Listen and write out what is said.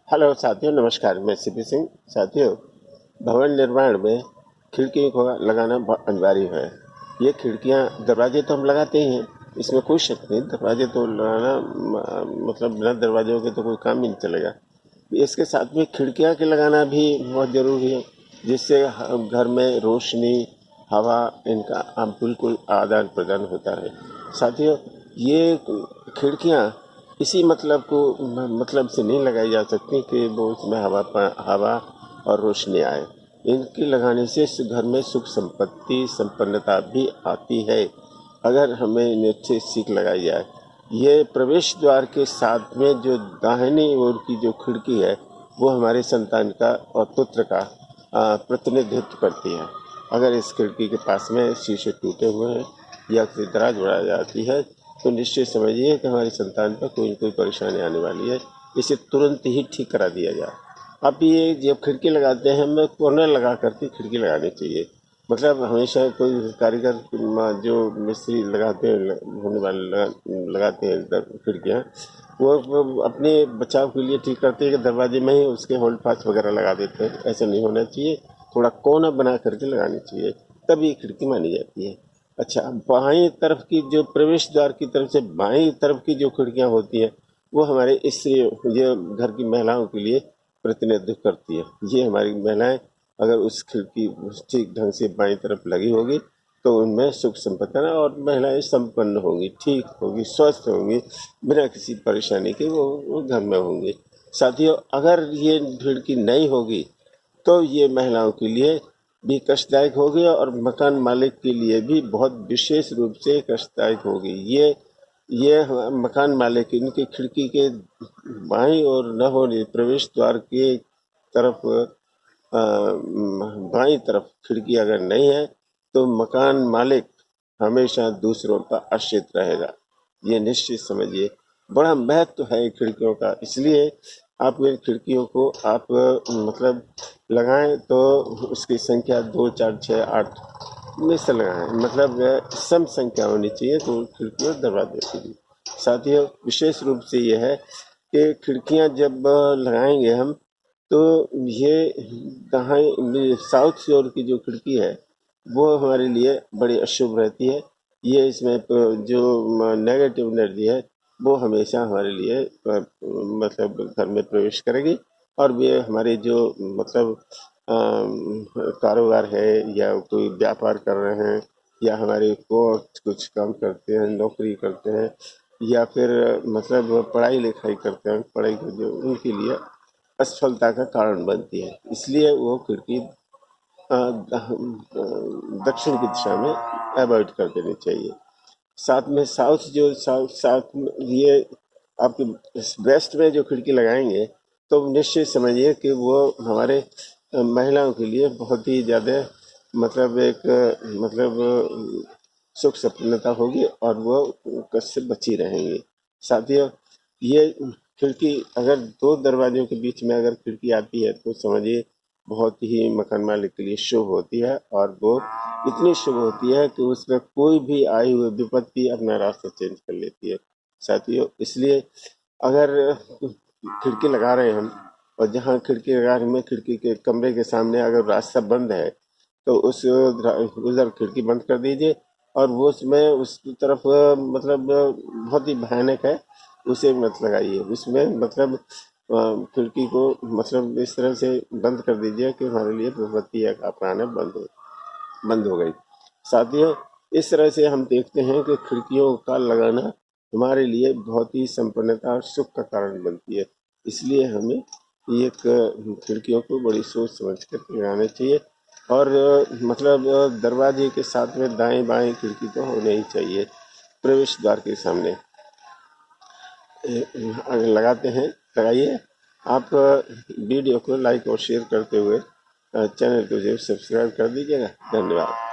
Hello साथियों, नमस्कार। मैं सीपी सिंह। साथियों, भवन निर्माण में खिड़की को लगाना बहुत अनिवार्य है। ये खिड़कियां, दरवाजे तो हम लगाते ही हैं, इसमें कोई शक नहीं। दरवाजे तो लगाना मतलब बिना दरवाजों के तो कोई काम ही नहीं चलेगा। इसके साथ में खिड़कियां के लगाना भी बहुत ज़रूरी है, जिससे घर में रोशनी, हवा, इनका बिल्कुल आदान प्रदान होता है। साथियों, ये खिड़कियां इसी मतलब को मतलब से नहीं लगाई जा सकती कि वो उसमें हवा और रोशनी आए। इनके लगाने से घर में सुख संपत्ति संपन्नता भी आती है, अगर हमें इन्हें अच्छे सीख लगाई जाए। ये प्रवेश द्वार के साथ में जो दाहिनी ओर की जो खिड़की है, वो हमारे संतान का और पुत्र का प्रतिनिधित्व करती है। अगर इस खिड़की के पास में शीशे टूटे हुए हैं या कोई दराज बढ़ा जाती है, तो निश्चित समझिए कि हमारी संतान पर कोई न कोई परेशानी आने वाली है। इसे तुरंत ही ठीक करा दिया जाए। अब ये जब खिड़की लगाते हैं, हमें कॉर्नर लगा करके खिड़की लगानी चाहिए। मतलब हमेशा कोई कारीगर जो मिस्त्री लगाते हैं, होने वाले लगाते हैं खिड़कियाँ, वो अपने बचाव के लिए ठीक करते हैं कि दरवाजे में ही उसके होल्ड पास वगैरह लगा देते हैं। ऐसा नहीं होना चाहिए। थोड़ा कोना बना करके लगानी चाहिए, तब ये खिड़की मानी जाती है। अच्छा, बाईं तरफ की जो प्रवेश द्वार की तरफ से बाईं तरफ की जो खिड़कियां होती हैं, वो हमारे स्त्री, ये घर की महिलाओं के लिए प्रतिनिधित्व करती है। ये हमारी महिलाएं अगर उस खिड़की ठीक ढंग से बाईं तरफ लगी होगी, तो उनमें सुख संपदा और महिलाएं संपन्न होंगी, ठीक होगी, स्वस्थ होंगी, बिना किसी परेशानी के वो घर में होंगी। साथियों, अगर ये खिड़की नहीं होगी, तो ये महिलाओं के लिए भी कष्टदायक होगी और मकान मालिक के लिए भी बहुत विशेष रूप से कष्टदायक होगी। ये मकान मालिक इनकी खिड़की के बाईं ओर न होने, प्रवेश द्वार के तरफ बाईं तरफ खिड़की अगर नहीं है, तो मकान मालिक हमेशा दूसरों पर आश्रित रहेगा। ये निश्चित समझिए। बड़ा महत्व है खिड़कियों का, इसलिए आप इन खिड़कियों को आप मतलब लगाएं तो उसकी संख्या 2, 4, 6, 8 में से लगाएं। मतलब सम संख्या होनी चाहिए तो खिड़की और दरवाजे की भी। साथियों, विशेष रूप से यह है कि खिड़कियां जब लगाएंगे हम, तो ये दाएं साउथ की ओर की जो खिड़की है, वो हमारे लिए बड़ी अशुभ रहती है। ये इसमें जो नेगेटिव एनर्जी है, वो हमेशा हमारे लिए मतलब घर में प्रवेश करेगी। और वे हमारे जो मतलब कारोबार है, या कोई व्यापार कर रहे हैं, या हमारे कोर्ट कुछ काम करते हैं, नौकरी करते हैं, या फिर मतलब पढ़ाई लिखाई करते हैं, पढ़ाई को जो उनके लिए असफलता का कारण बनती है। इसलिए वो खिड़की दक्षिण की दिशा में अवॉइड कर देनी चाहिए। साथ में साउथ जो साउथ साउथ में ये आपके वेस्ट में जो खिड़की लगाएंगे, तो निश्चित समझिए कि वो हमारे महिलाओं के लिए बहुत ही ज़्यादा मतलब एक मतलब सुख संपन्नता होगी और वो कष्ट से बची रहेंगी। साथियों, ये खिड़की अगर दो दरवाजों के बीच में अगर खिड़की आती है, तो समझिए बहुत ही मकान मालिक के लिए शुभ होती है। और वो इतनी शुभ होती है कि उसमें कोई भी आई हुई विपत्ति अपना रास्ता चेंज कर लेती है। साथियों, इसलिए अगर खिड़की लगा रहे हैं हम, और जहाँ खिड़की लगा रहे हैं, खिड़की के कमरे के सामने अगर रास्ता बंद है, तो उस उधर खिड़की बंद कर दीजिए। और वो उसमें उसकी तरफ मतलब बहुत ही भयानक है, उसे मत लगाइए। उसमें मतलब खिड़की को मतलब इस तरह से बंद कर दीजिए कि हमारे लिए विपत्ति या आना बंद हो गई। साथियों, इस तरह से हम देखते हैं कि खिड़कियों का लगाना हमारे लिए बहुत ही संपन्नता और सुख का कारण बनती है। इसलिए हमें एक खिड़कियों को बड़ी सोच समझ कर लगाना चाहिए। और मतलब दरवाजे के साथ में दाएं बाएं खिड़की तो होने ही चाहिए। प्रवेश द्वार के सामने अगर लगाते हैं, लगाइए। आप वीडियो को लाइक और शेयर करते हुए चैनल को जरूर सब्सक्राइब कर दीजिएगा। धन्यवाद।